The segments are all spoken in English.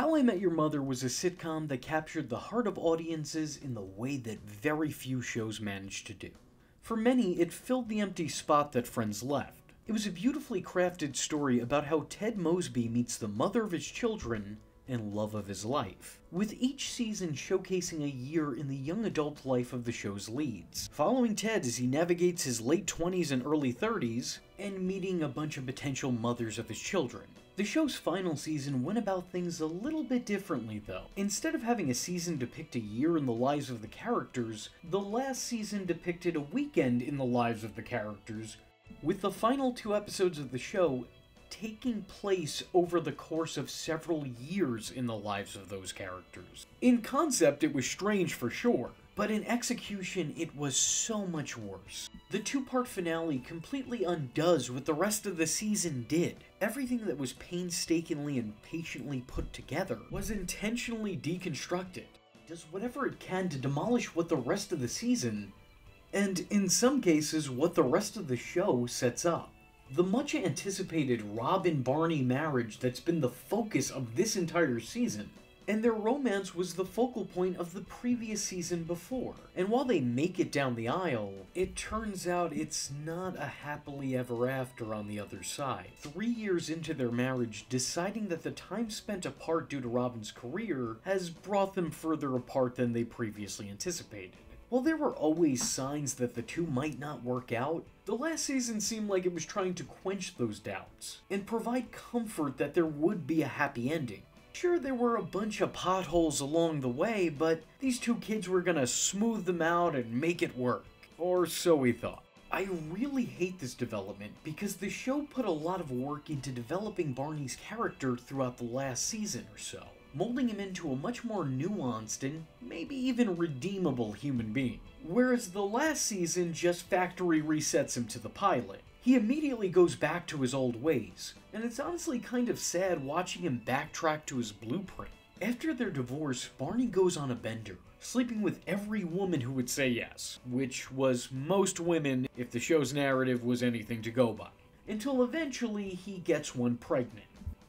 How I Met Your Mother was a sitcom that captured the heart of audiences in the way that very few shows managed to do. For many, it filled the empty spot that Friends left. It was a beautifully crafted story about how Ted Mosby meets the mother of his children and love of his life, with each season showcasing a year in the young adult life of the show's leads, following Ted as he navigates his late 20s and early 30s, and meeting a bunch of potential mothers of his children. The show's final season went about things a little bit differently though. Instead of having a season depict a year in the lives of the characters, the last season depicted a weekend in the lives of the characters, with the final 2 episodes of the show taking place over the course of several years in the lives of those characters. In concept, it was strange for sure, but in execution, it was so much worse. The 2-part finale completely undoes what the rest of the season did. Everything that was painstakingly and patiently put together was intentionally deconstructed. It does whatever it can to demolish what the rest of the season, and in some cases, what the rest of the show sets up. The much anticipated Robin-Barney marriage that's been the focus of this entire season, and their romance was the focal point of the previous season before. And while they make it down the aisle, it turns out it's not a happily ever after on the other side. 3 years into their marriage, deciding that the time spent apart due to Robin's career has brought them further apart than they previously anticipated. While there were always signs that the two might not work out, the last season seemed like it was trying to quench those doubts, and provide comfort that there would be a happy ending. Sure, there were a bunch of potholes along the way, but these 2 kids were gonna smooth them out and make it work. Or so we thought. I really hate this development because the show put a lot of work into developing Barney's character throughout the last season or so, molding him into a much more nuanced and maybe even redeemable human being. Whereas the last season just factory resets him to the pilot. He immediately goes back to his old ways, and it's honestly kind of sad watching him backtrack to his blueprint. After their divorce, Barney goes on a bender, sleeping with every woman who would say yes, which was most women if the show's narrative was anything to go by, until eventually he gets one pregnant.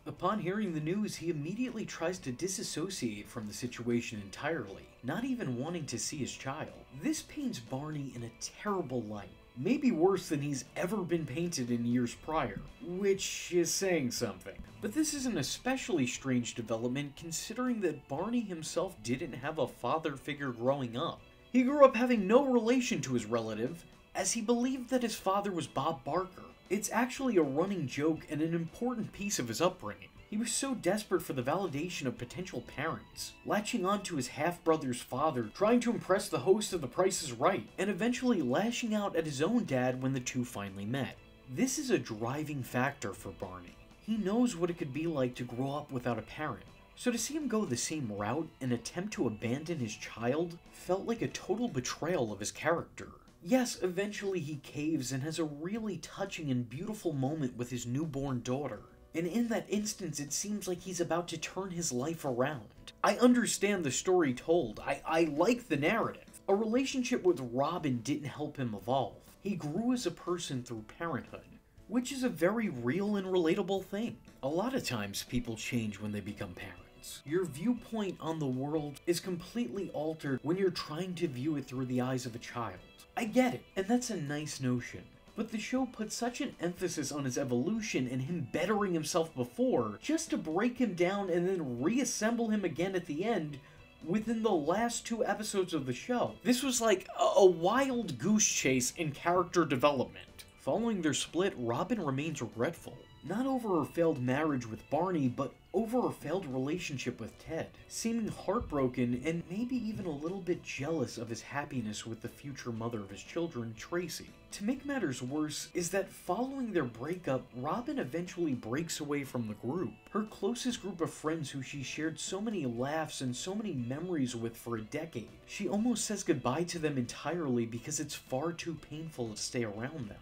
Upon hearing the news, he immediately tries to disassociate from the situation entirely, not even wanting to see his child. This paints Barney in a terrible light, maybe worse than he's ever been painted in years prior, which is saying something. But this is an especially strange development considering that Barney himself didn't have a father figure growing up. He grew up having no relation to his relative, as he believed that his father was Bob Barker. It's actually a running joke and an important piece of his upbringing. He was so desperate for the validation of potential parents, latching on to his half-brother's father, trying to impress the host of The Price is Right, and eventually lashing out at his own dad when the two finally met. This is a driving factor for Barney. He knows what it could be like to grow up without a parent, so to see him go the same route and attempt to abandon his child felt like a total betrayal of his character. Yes, eventually he caves and has a really touching and beautiful moment with his newborn daughter. And in that instance, it seems like he's about to turn his life around. I understand the story told. I like the narrative. A relationship with Robin didn't help him evolve. He grew as a person through parenthood, which is a very real and relatable thing. A lot of times people change when they become parents. Your viewpoint on the world is completely altered when you're trying to view it through the eyes of a child. I get it, and that's a nice notion. But the show put such an emphasis on his evolution and him bettering himself before, just to break him down and then reassemble him again at the end within the last 2 episodes of the show. This was like a wild goose chase in character development. Following their split, Robin remains regretful. Not over her failed marriage with Barney, but over her failed relationship with Ted, seeming heartbroken and maybe even a little bit jealous of his happiness with the future mother of his children, Tracy. To make matters worse is that following their breakup, Robin eventually breaks away from the group. Her closest group of friends who she shared so many laughs and so many memories with for a decade. She almost says goodbye to them entirely because it's far too painful to stay around them.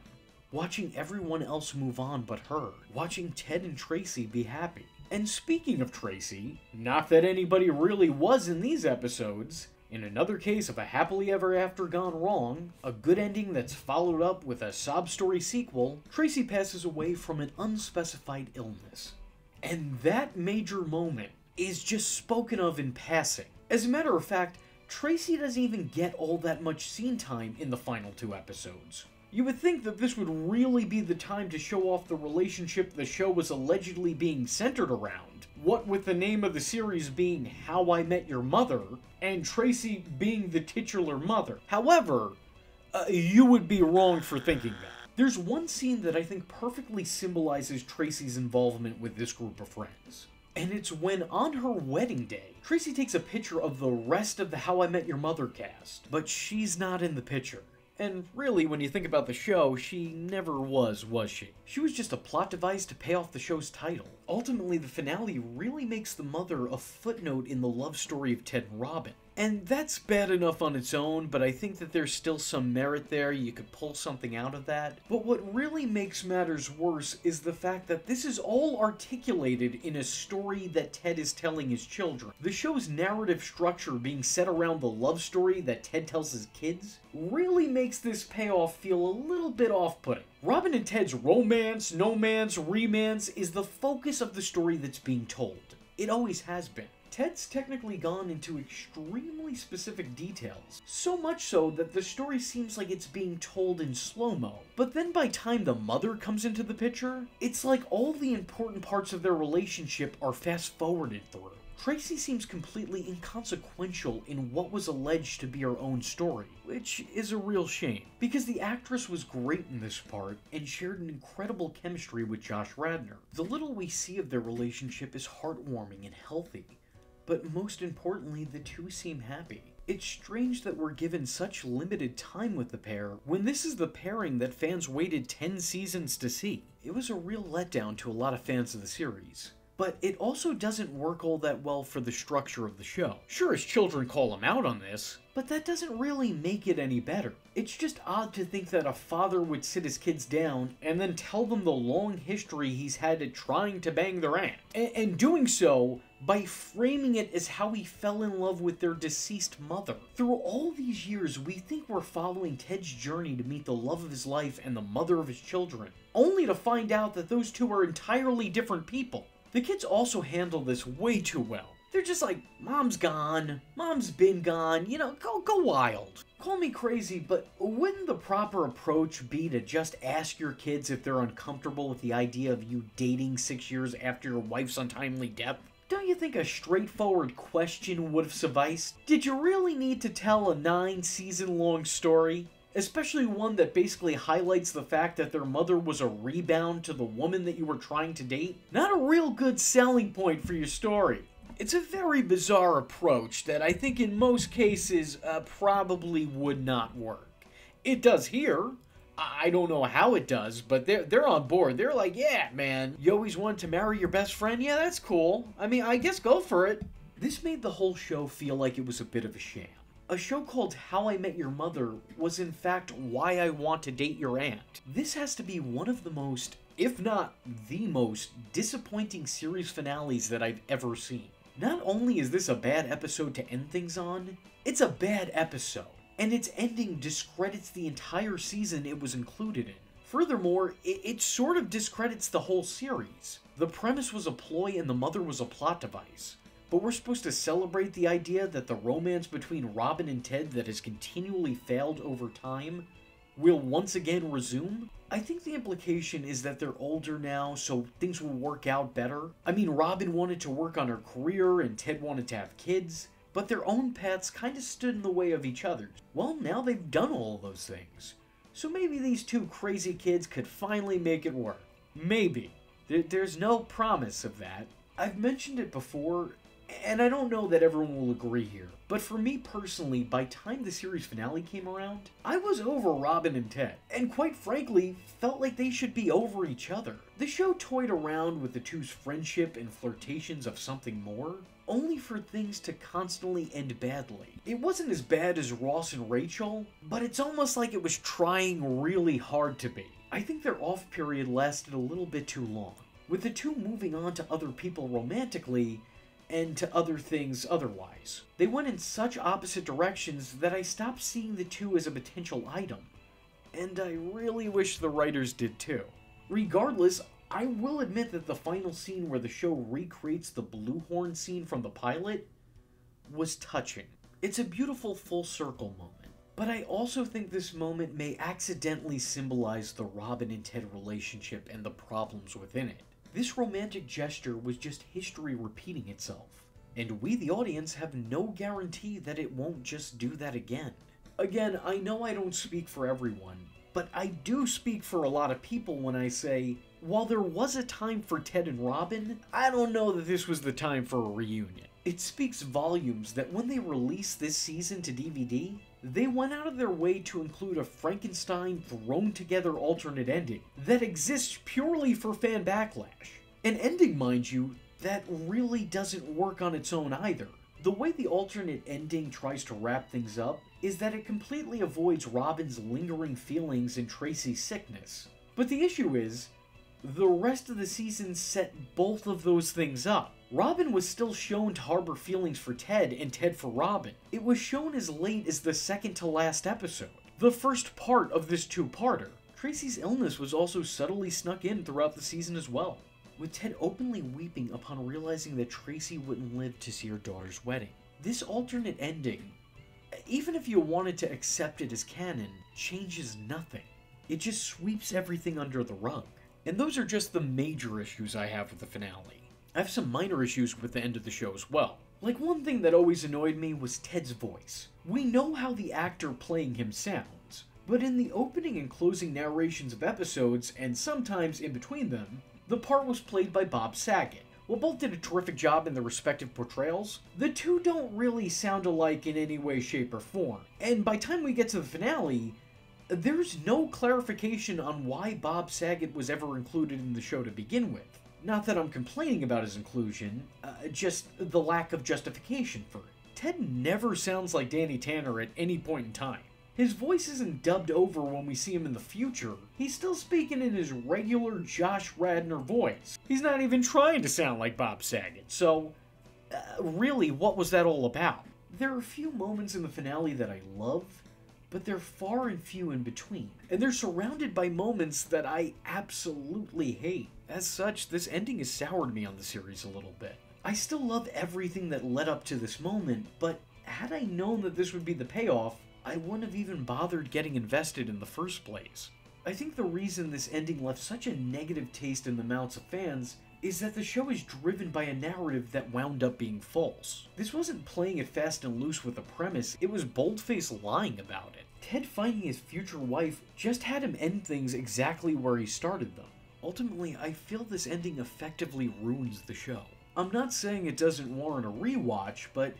Watching everyone else move on but her, watching Ted and Tracy be happy. And speaking of Tracy, not that anybody really was in these episodes, in another case of a happily ever after gone wrong, a good ending that's followed up with a sob story sequel, Tracy passes away from an unspecified illness. And that major moment is just spoken of in passing. As a matter of fact, Tracy doesn't even get all that much scene time in the final 2 episodes. You would think that this would really be the time to show off the relationship the show was allegedly being centered around. What with the name of the series being How I Met Your Mother, and Tracy being the titular mother. However, you would be wrong for thinking that. There's one scene that I think perfectly symbolizes Tracy's involvement with this group of friends. And it's when, on her wedding day, Tracy takes a picture of the rest of the How I Met Your Mother cast, but she's not in the picture. And really, when you think about the show, she never was she? She was just a plot device to pay off the show's title. Ultimately, the finale really makes the mother a footnote in the love story of Ted and Robin. And that's bad enough on its own, but I think that there's still some merit there. You could pull something out of that. But what really makes matters worse is the fact that this is all articulated in a story that Ted is telling his children. The show's narrative structure being set around the love story that Ted tells his kids really makes this payoff feel a little bit off-putting. Robin and Ted's romance, no-mance, remance is the focus of the story that's being told. It always has been. Ted's technically gone into extremely specific details, so much so that the story seems like it's being told in slow-mo. But then by time the mother comes into the picture, it's like all the important parts of their relationship are fast-forwarded through. Tracy seems completely inconsequential in what was alleged to be her own story, which is a real shame, because the actress was great in this part and shared an incredible chemistry with Josh Radnor. The little we see of their relationship is heartwarming and healthy, but most importantly, the two seem happy. It's strange that we're given such limited time with the pair when this is the pairing that fans waited 10 seasons to see. It was a real letdown to a lot of fans of the series. But it also doesn't work all that well for the structure of the show. Sure, his children call him out on this, but that doesn't really make it any better. It's just odd to think that a father would sit his kids down and then tell them the long history he's had at trying to bang their aunt. And doing so by framing it as how he fell in love with their deceased mother. Through all these years, we think we're following Ted's journey to meet the love of his life and the mother of his children, only to find out that those two are entirely different people. The kids also handle this way too well. They're just like, Mom's gone, Mom's been gone, you know, go wild. Call me crazy, but wouldn't the proper approach be to just ask your kids if they're uncomfortable with the idea of you dating 6 years after your wife's untimely death? Don't you think a straightforward question would have sufficed? Did you really need to tell a 9-season-long story? Especially one that basically highlights the fact that their mother was a rebound to the woman that you were trying to date? Not a real good selling point for your story. It's a very bizarre approach that I think in most cases probably would not work. It does here. I don't know how it does, but they're on board. They're like, yeah, man, you always wanted to marry your best friend? Yeah, that's cool. I mean, I guess go for it. This made the whole show feel like it was a bit of a sham. A show called How I Met Your Mother was in fact Why I Want to Date Your Aunt. This has to be one of the most, if not the most, disappointing series finales that I've ever seen. Not only is this a bad episode to end things on, it's a bad episode, and its ending discredits the entire season it was included in. Furthermore, it sort of discredits the whole series. The premise was a ploy and the mother was a plot device. But we're supposed to celebrate the idea that the romance between Robin and Ted that has continually failed over time will once again resume? I think the implication is that they're older now, so things will work out better. I mean, Robin wanted to work on her career and Ted wanted to have kids, but their own paths kind of stood in the way of each other's. Well, now they've done all of those things. So maybe these two crazy kids could finally make it work. Maybe. There's no promise of that. I've mentioned it before, and I don't know that everyone will agree here, but for me personally, by time the series finale came around, I was over Robin and Ted, and quite frankly, felt like they should be over each other. The show toyed around with the two's friendship and flirtations of something more, only for things to constantly end badly. It wasn't as bad as Ross and Rachel, but it's almost like it was trying really hard to be. I think their off period lasted a little bit too long, with the two moving on to other people romantically, and to other things otherwise. They went in such opposite directions that I stopped seeing the two as a potential item. And I really wish the writers did too. Regardless, I will admit that the final scene where the show recreates the blue horn scene from the pilot was touching. It's a beautiful full circle moment. But I also think this moment may accidentally symbolize the Robin and Ted relationship and the problems within it. This romantic gesture was just history repeating itself. And we, the audience, have no guarantee that it won't just do that again. Again, I know I don't speak for everyone, but I do speak for a lot of people when I say, while there was a time for Ted and Robin, I don't know that this was the time for a reunion. It speaks volumes that when they released this season to DVD, they went out of their way to include a Frankenstein thrown together alternate ending that exists purely for fan backlash. An ending, mind you, that really doesn't work on its own either. The way the alternate ending tries to wrap things up is that it completely avoids Robin's lingering feelings and Tracy's sickness. But the issue is, the rest of the season set both of those things up. Robin was still shown to harbor feelings for Ted and Ted for Robin. It was shown as late as the second to last episode, the first part of this two-parter. Tracy's illness was also subtly snuck in throughout the season as well, with Ted openly weeping upon realizing that Tracy wouldn't live to see her daughter's wedding. This alternate ending, even if you wanted to accept it as canon, changes nothing. It just sweeps everything under the rug. And those are just the major issues I have with the finale. I have some minor issues with the end of the show as well. Like, one thing that always annoyed me was Ted's voice. We know how the actor playing him sounds, but in the opening and closing narrations of episodes, and sometimes in between them, the part was played by Bob Saget. While both did a terrific job in their respective portrayals, the two don't really sound alike in any way, shape, or form. And by the time we get to the finale, there's no clarification on why Bob Saget was ever included in the show to begin with. Not that I'm complaining about his inclusion, just the lack of justification for it. Ted never sounds like Danny Tanner at any point in time. His voice isn't dubbed over when we see him in the future. He's still speaking in his regular Josh Radnor voice. He's not even trying to sound like Bob Saget, so really, what was that all about? There are a few moments in the finale that I love, but they're far and few in between. And they're surrounded by moments that I absolutely hate. As such, this ending has soured me on the series a little bit. I still love everything that led up to this moment, but had I known that this would be the payoff, I wouldn't have even bothered getting invested in the first place. I think the reason this ending left such a negative taste in the mouths of fans is that the show is driven by a narrative that wound up being false. This wasn't playing it fast and loose with a premise, it was bold-faced lying about it. Ted finding his future wife just had him end things exactly where he started them. Ultimately, I feel this ending effectively ruins the show. I'm not saying it doesn't warrant a rewatch, but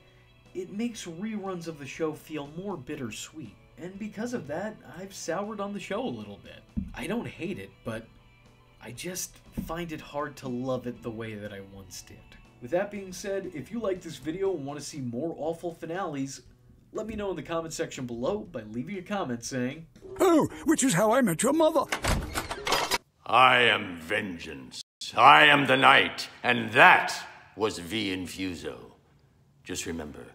it makes reruns of the show feel more bittersweet. And because of that, I've soured on the show a little bit. I don't hate it, but I just find it hard to love it the way that I once did. With that being said, if you like this video and want to see more awful finales, let me know in the comment section below by leaving a comment saying, "Oh, which is how I met your mother." I am vengeance. I am the night, and that was Infuso. Just remember,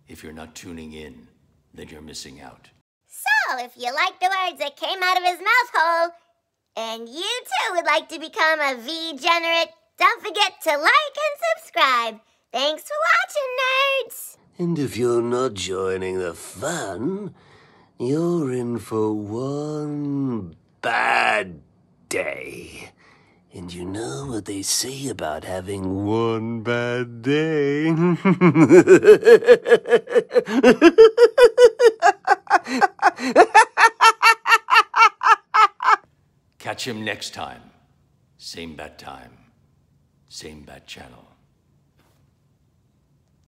if you're not tuning in, then you're missing out. So, if you like the words that came out of his mouth hole, and you too would like to become a V-generate, don't forget to like and subscribe. Thanks for watching, nerds! And if you're not joining the fun, you're in for one bad day. And you know what they say about having one bad day? Catch him next time. Same bat time. Same bat channel.